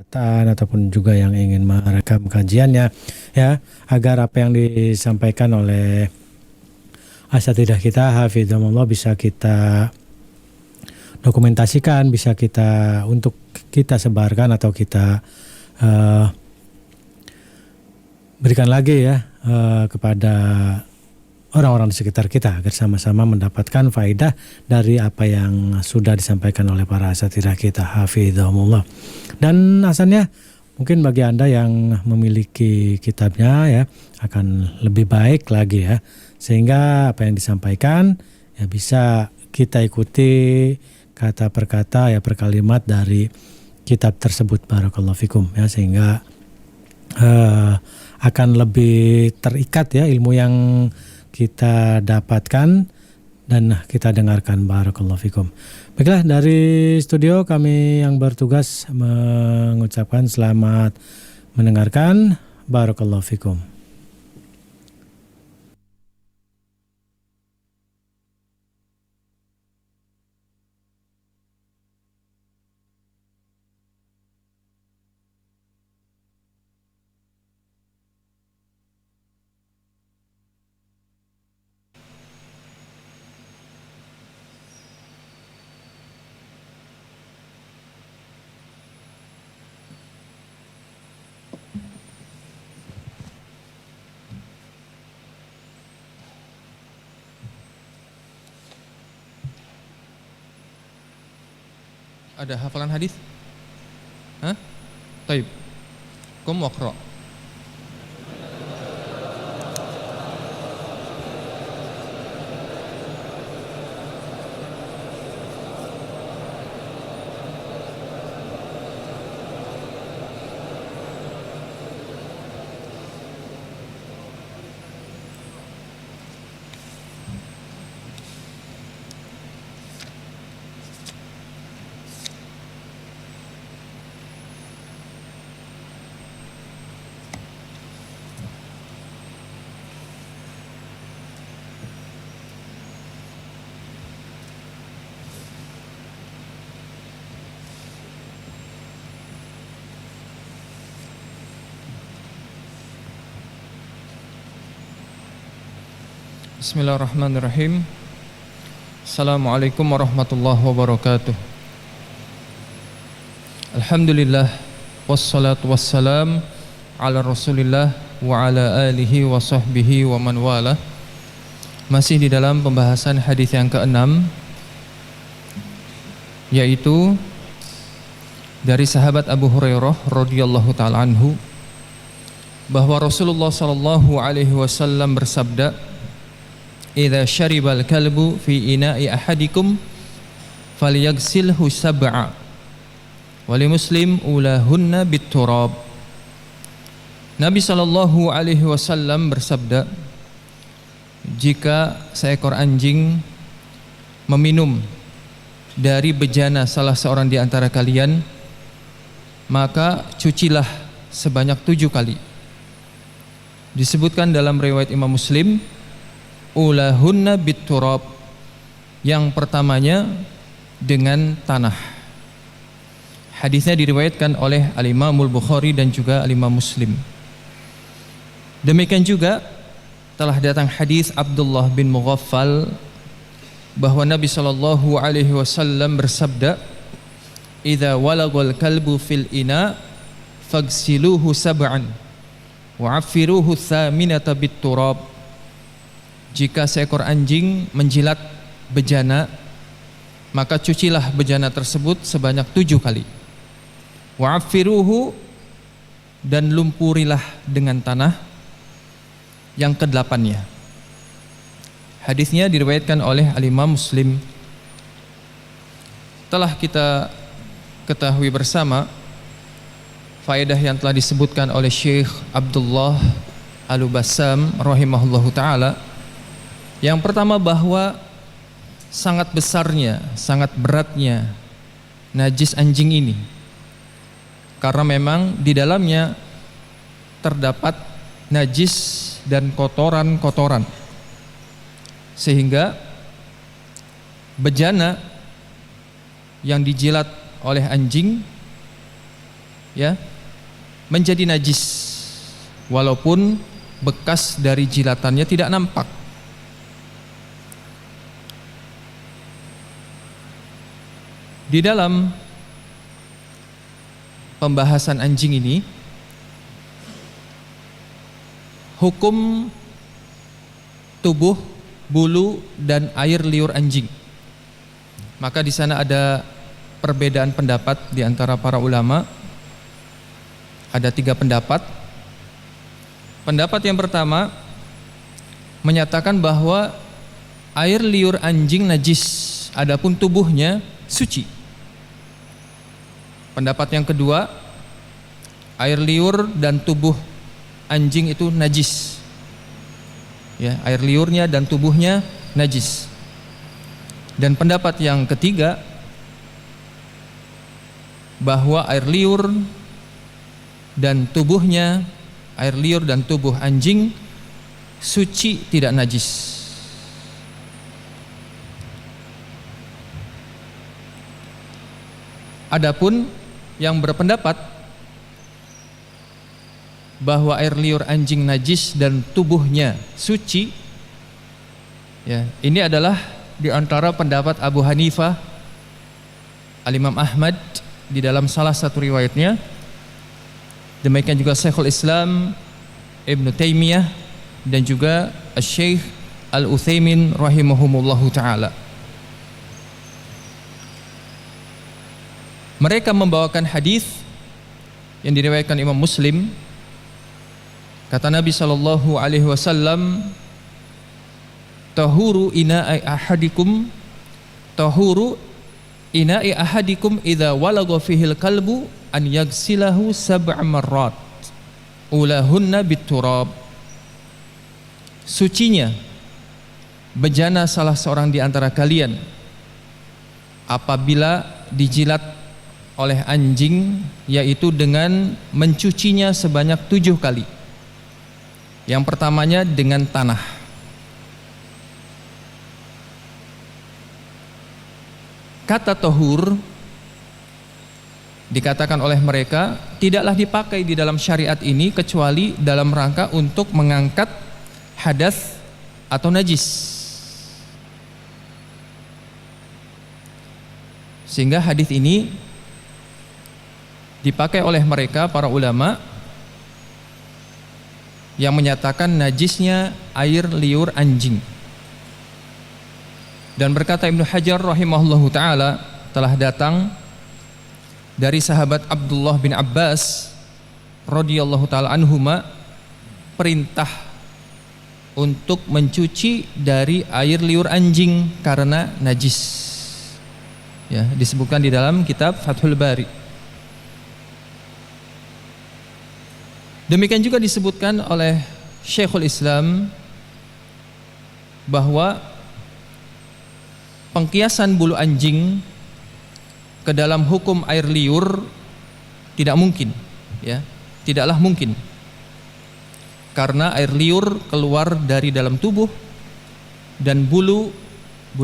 ataupun juga yang ingin merekam kajiannya, ya, agar apa yang disampaikan oleh asatidzah kita hafizahumullah bisa kita dokumentasikan, bisa kita untuk kita sebarkan atau kita berikan lagi ya kepada orang-orang di sekitar kita agar sama-sama mendapatkan faedah dari apa yang sudah disampaikan oleh para asatidzah kita hafizahumullah. Dan asalnya mungkin bagi Anda yang memiliki kitabnya ya akan lebih baik lagi ya, sehingga apa yang disampaikan ya bisa kita ikuti kata per kata ya per kalimat dari kitab tersebut, barakallahu fikum ya, sehingga akan lebih terikat ya ilmu yang kita dapatkan dan kita dengarkan, barakallahu fikum. Baiklah, dari studio kami yang bertugas mengucapkan selamat mendengarkan, barakallahu fikum. Ada hafalan hadis? Hah? Taib. Kum waqra. Bismillahirrahmanirrahim. Assalamualaikum warahmatullahi wabarakatuh. Alhamdulillah, wassalatu wassalam ala rasulillah wa ala alihi wa sahbihi wa man wala. Masih di dalam pembahasan hadis yang ke-6, yaitu dari sahabat Abu Hurairah radhiyallahu ta'ala anhu, bahwa Rasulullah sallallahu alaihi wasallam bersabda, "Idza syaribal kalbu fi ina'i ahadikum falyaghsilhu sab'a." Wali Muslim ulahunna bitturab. Nabi sallallahu alaihi wasallam bersabda, jika seekor anjing meminum dari bejana salah seorang di antara kalian, maka cucilah sebanyak 7 kali. Disebutkan dalam riwayat Imam Muslim, ulahunna bitturab, yang pertamanya dengan tanah. Hadisnya diriwayatkan oleh Al-Imamul Bukhari dan juga Al-Imam Muslim. Demikian juga telah datang hadis Abdullah bin Mughaffal bahwa Nabi sallallahu alaihi wasallam bersabda, "Idza walagal kalbu fil ina faghsiluhu sab'an wa 'affiruhu tsaminata bitturab." Jika seekor anjing menjilat bejana, maka cucilah bejana tersebut sebanyak 7 kali. Wa'affiruhu, dan lumpurilah dengan tanah yang ke-8-nya. Hadisnya diriwayatkan oleh Al-Imam Muslim. Telah kita ketahui bersama faedah yang telah disebutkan oleh Syekh Abdullah Al-Bassam rahimahullahu ta'ala. Yang pertama, bahwa sangat besarnya, sangat beratnya najis anjing ini, karena memang di dalamnya terdapat najis dan kotoran-kotoran, sehingga bejana yang dijilat oleh anjing ya, menjadi najis walaupun bekas dari jilatannya tidak nampak. Di dalam pembahasan anjing ini, hukum tubuh, bulu, dan air liur anjing. Maka di sana ada perbedaan pendapat di antara para ulama. Ada 3 pendapat. Pendapat yang pertama menyatakan bahwa air liur anjing najis, adapun tubuhnya suci. Pendapat yang kedua, air liur dan tubuh anjing itu najis. Ya, air liurnya dan tubuhnya najis. Dan pendapat yang ketiga, bahwa air liur dan tubuhnya, air liur dan tubuh anjing suci, tidak najis. Adapun yang berpendapat bahwa air liur anjing najis dan tubuhnya suci, ya, ini adalah di antara pendapat Abu Hanifah, Al-Imam Ahmad di dalam salah satu riwayatnya, demikian juga Syekhul Islam Ibn Taimiyah dan juga Syekh Al-Utsaimin rahimahumullahu ta'ala. Mereka membawakan hadis yang diriwayatkan Imam Muslim. Kata Nabi sallallahu alaihi wasallam, tahuru ina'i ahadikum, tahuru ina'i ahadikum idza walagha fihil kalbu an yaghsilahu sab'a marrat ulahunna biturab. Sucinya bejana salah seorang di antara kalian apabila dijilat oleh anjing, yaitu dengan mencucinya sebanyak 7 kali. Yang pertamanya dengan tanah. Kata tohur dikatakan oleh mereka tidaklah dipakai di dalam syariat ini kecuali dalam rangka untuk mengangkat hadas atau najis. Sehingga hadis ini dipakai oleh mereka para ulama yang menyatakan najisnya air liur anjing. Dan berkata Ibnu Hajar rahimahullahu ta'ala, telah datang dari sahabat Abdullah bin Abbas radhiyallahu ta'ala anhuma perintah untuk mencuci dari air liur anjing karena najis. Ya, disebutkan di dalam kitab Fathul Bari. Demikian juga disebutkan oleh Syekhul Islam bahwa pengkiasan bulu anjing ke dalam hukum air liur tidak mungkin, ya, tidaklah mungkin. Karena air liur keluar dari dalam tubuh dan bulu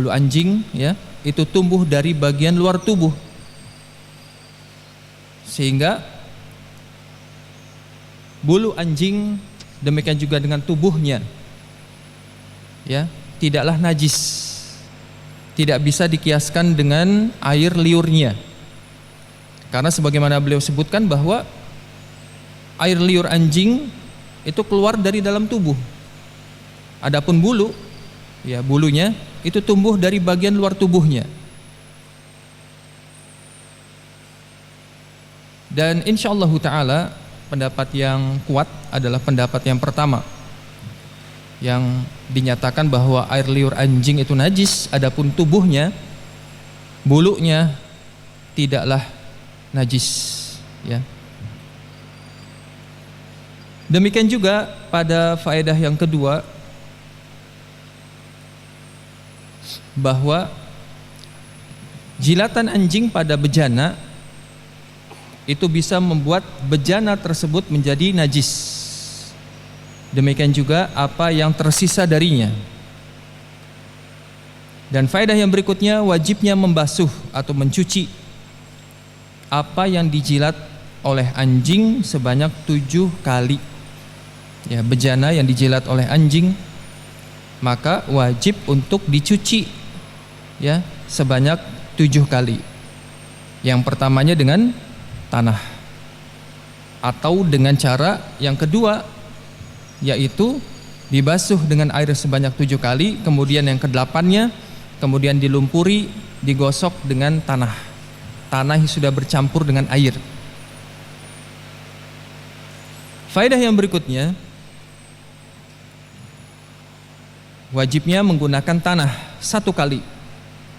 anjing, ya, itu tumbuh dari bagian luar tubuh. Sehingga bulu anjing demikian juga dengan tubuhnya, ya, tidaklah najis, tidak bisa dikiaskan dengan air liurnya. Karena sebagaimana beliau sebutkan bahwa air liur anjing itu keluar dari dalam tubuh. Adapun bulu, ya, bulunya itu tumbuh dari bagian luar tubuhnya. Dan insyaallah ta'ala pendapat yang kuat adalah pendapat yang pertama, yang dinyatakan bahwa air liur anjing itu najis, adapun tubuhnya, bulunya tidaklah najis, ya. Demikian juga pada faedah yang kedua, bahwa jilatan anjing pada bejana itu bisa membuat bejana tersebut menjadi najis. Demikian juga apa yang tersisa darinya. Dan faedah yang berikutnya, wajibnya membasuh atau mencuci apa yang dijilat oleh anjing sebanyak 7 kali. Ya, bejana yang dijilat oleh anjing maka wajib untuk dicuci ya sebanyak 7 kali. Yang pertamanya dengan tanah, atau dengan cara yang kedua yaitu dibasuh dengan air sebanyak 7 kali, kemudian yang ke-8-nya kemudian dilumpuri, digosok dengan tanah yang sudah bercampur dengan air. Faedah yang berikutnya, wajibnya menggunakan tanah 1 kali,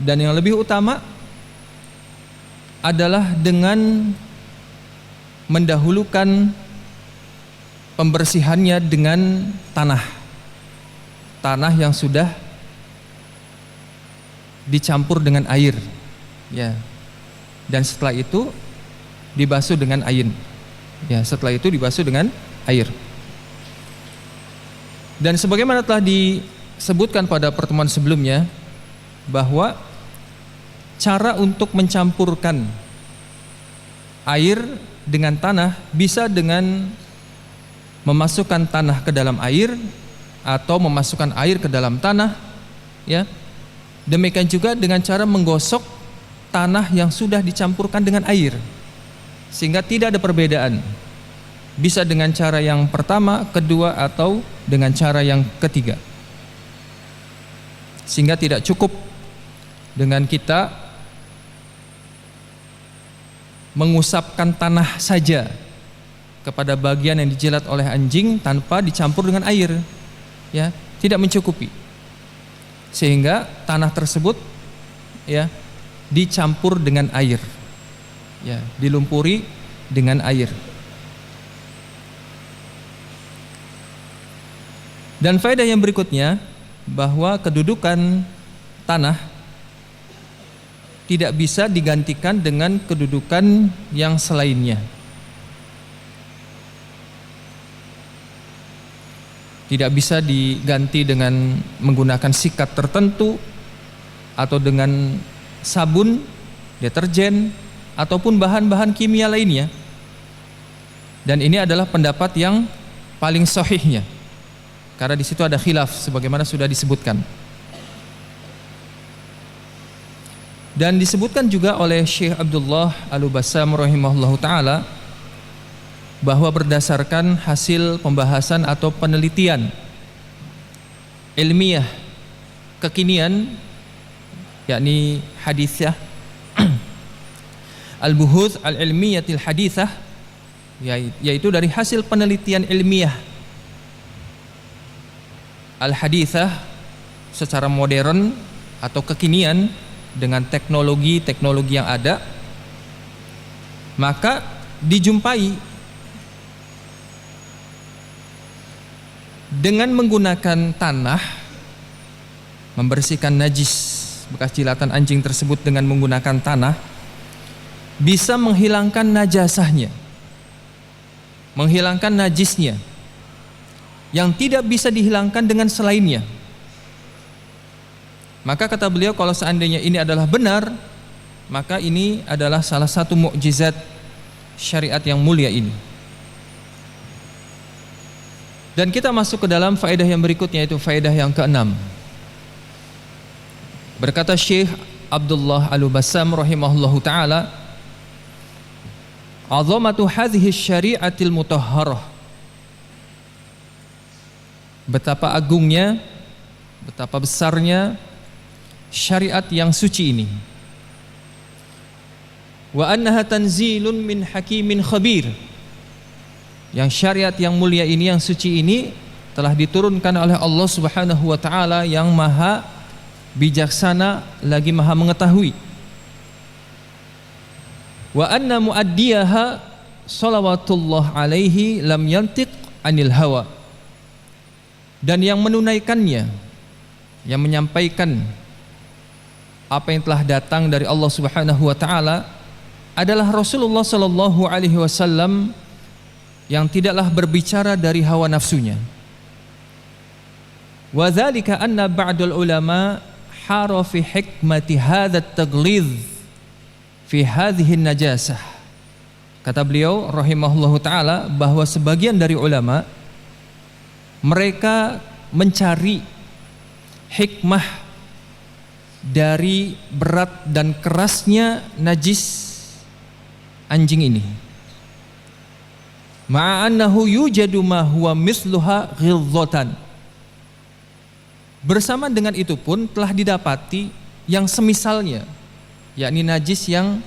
dan yang lebih utama adalah dengan mendahulukan pembersihannya dengan tanah yang sudah dicampur dengan air ya, dan setelah itu dibasuh dengan air ya, dan sebagaimana telah disebutkan pada pertemuan sebelumnya bahwa cara untuk mencampurkan air dengan tanah bisa dengan memasukkan tanah ke dalam air atau memasukkan air ke dalam tanah ya. Demikian juga dengan cara menggosok tanah yang sudah dicampurkan dengan air, sehingga tidak ada perbedaan. Bisa dengan cara yang pertama, kedua, atau dengan cara yang ketiga. Sehingga tidak cukup dengan kita mengusapkan tanah saja kepada bagian yang dijilat oleh anjing tanpa dicampur dengan air ya, tidak mencukupi, sehingga tanah tersebut ya dicampur dengan air ya, dilumpuri dengan air. Dan faedah yang berikutnya, bahwa kedudukan tanah tidak bisa digantikan dengan kedudukan yang selainnya. Tidak bisa diganti dengan menggunakan sikat tertentu, atau dengan sabun, deterjen, ataupun bahan-bahan kimia lainnya. Dan ini adalah pendapat yang paling sahihnya, karena di situ ada khilaf sebagaimana sudah disebutkan. Dan disebutkan juga oleh Syekh Abdullah Al-Bassam rahimahullahu ta'ala bahwa berdasarkan hasil pembahasan atau penelitian ilmiah kekinian, yakni hadithah al-buhuth al-ilmiyatil hadithah, yaitu dari hasil penelitian ilmiah al-hadithah secara modern atau kekinian dengan teknologi yang ada, maka dijumpai dengan menggunakan tanah membersihkan najis bekas jilatan anjing tersebut dengan menggunakan tanah bisa menghilangkan najasahnya, menghilangkan najisnya yang tidak bisa dihilangkan dengan selainnya. Maka kata beliau, kalau seandainya ini adalah benar, maka ini adalah salah satu mukjizat syariat yang mulia ini. Dan kita masuk ke dalam faedah yang berikutnya, yaitu faedah yang ke-6. Berkata Syekh Abdullah Al-Bassam rahimahullahu ta'ala, azamatu hadhihi syari'atil mutahharah, betapa agungnya, betapa besarnya syariat yang suci ini. Wa annaha tanzilun min hakimin khabir, yang syariat yang mulia ini, yang suci ini telah diturunkan oleh Allah Subhanahu wa taala yang maha bijaksana lagi maha mengetahui. Wa anna muaddiyaha salawatullah alaihi lam yantiq anil hawa, dan yang menunaikannya, yang menyampaikan apa yang telah datang dari Allah Subhanahu wa taala adalah Rasulullah sallallahu alaihi wasallam yang tidaklah berbicara dari hawa nafsunya. Wa dzalika anna ba'dul ulama hara fi hikmati hadzal taglidz fi hadhihi najasah, Kata beliau rahimahullahu taala bahwa sebagian dari ulama mereka mencari hikmah dari berat dan kerasnya najis anjing ini. Ma'annahu yujadu ma huwa misluha ghilzatan. Bersama dengan itu pun telah didapati yang semisalnya, yakni najis yang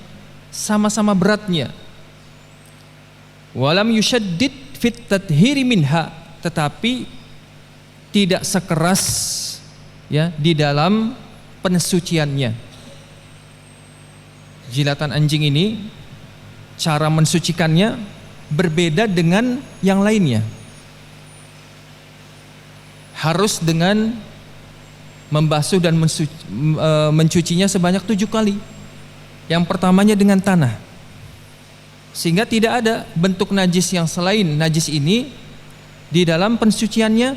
sama-sama beratnya. Walam yushaddid fit tadhiri minha, tetapi tidak sekeras ya di dalam pensuciannya. Jilatan anjing ini cara mensucikannya berbeda dengan yang lainnya. Harus dengan membasuh dan mencucinya sebanyak 7 kali. Yang pertamanya dengan tanah, sehingga tidak ada bentuk najis yang selain najis ini di dalam pensuciannya,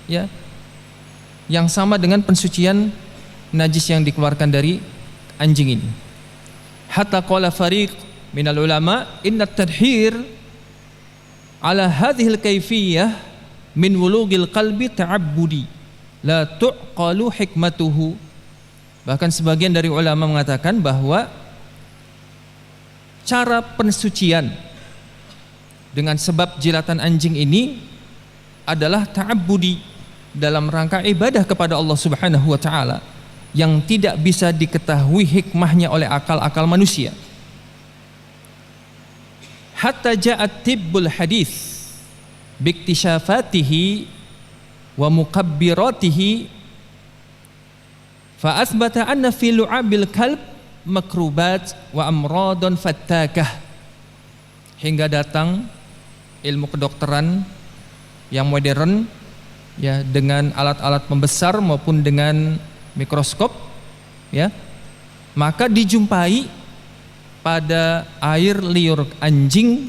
ya, yang sama dengan pensucian najis yang dikeluarkan dari anjing ini. Hatta qala fariq minal ulama inna tadhir ala hadhil kayfiyah min wulughil qalbi ta'abbudi la tu'qalu hikmatuhu. Bahkan sebagian dari ulama mengatakan bahwa cara pensucian dengan sebab jilatan anjing ini adalah ta'abbudi, dalam rangka ibadah kepada Allah Subhanahu wa taala yang tidak bisa diketahui hikmahnya oleh akal-akal manusia. Hatta ja'at tibbul hadis biktisyafatihi wa mukabbiratihi fa asbata anna fi lu'abil kalb makrubat wa amradun fattakah, hingga datang ilmu kedokteran yang modern ya, dengan alat-alat pembesar maupun dengan mikroskop ya, maka dijumpai pada air liur anjing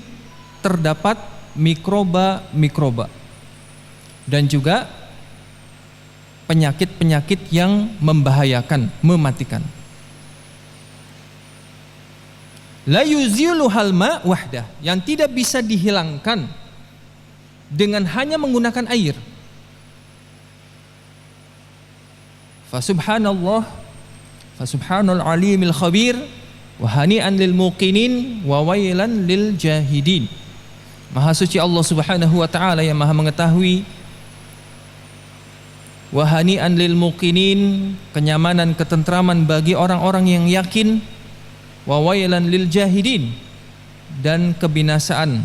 terdapat mikroba-mikroba dan juga penyakit-penyakit yang membahayakan, mematikan. La yuziluhal ma wahdah, yang tidak bisa dihilangkan dengan hanya menggunakan air. Fa subhanallah, fa subhanal alimil khabir, wa hani'an lil muqinin wa wailan lil jahidin. Maha suci Allah Subhanahu wa taala yang Maha mengetahui. Wa hani'an lil muqinin, kenyamanan, ketentraman bagi orang-orang yang yakin. Wa wailan lil jahidin, dan kebinasaan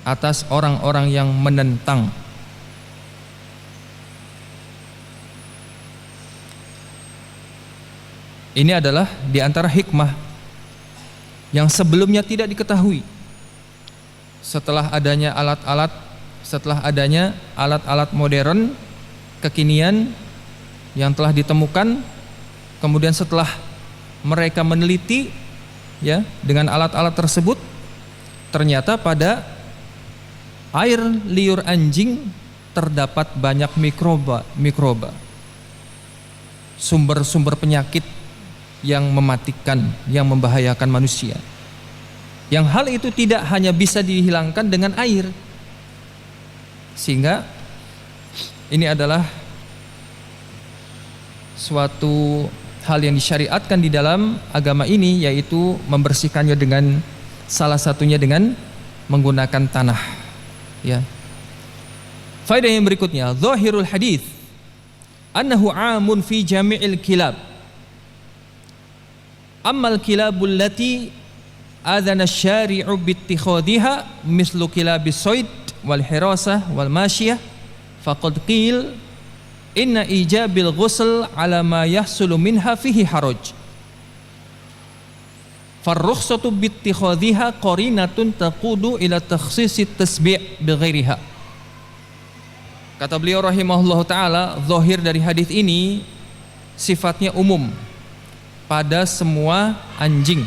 atas orang-orang yang menentang. Ini adalah di antara hikmah yang sebelumnya tidak diketahui. Setelah adanya alat-alat modern kekinian yang telah ditemukan, kemudian setelah mereka meneliti ya dengan alat-alat tersebut, ternyata pada air liur anjing terdapat banyak mikroba, sumber-sumber penyakit yang mematikan, yang membahayakan manusia. Yang hal itu tidak hanya bisa dihilangkan dengan air, sehingga ini adalah suatu hal yang disyariatkan di dalam agama ini, yaitu membersihkannya dengan salah satunya dengan menggunakan tanah. Ya. Faedah yang berikutnya, zahirul hadis annahu amun fi jami'il kilab. Ammal kilabul lati adzana asy-syari'u bittikhadhiha mislu kilabis sayd wal hirasah wal masyiyah faqad qil inna ijabil ghusl ala ma yahsulu minha fihi haraj. Farrukhsatu bittikhadhiha qarinatun taqudu ila takhsisit tasbi' bighairiha. Kata beliau rahimahullahu taala, zahir dari hadis ini sifatnya umum pada semua anjing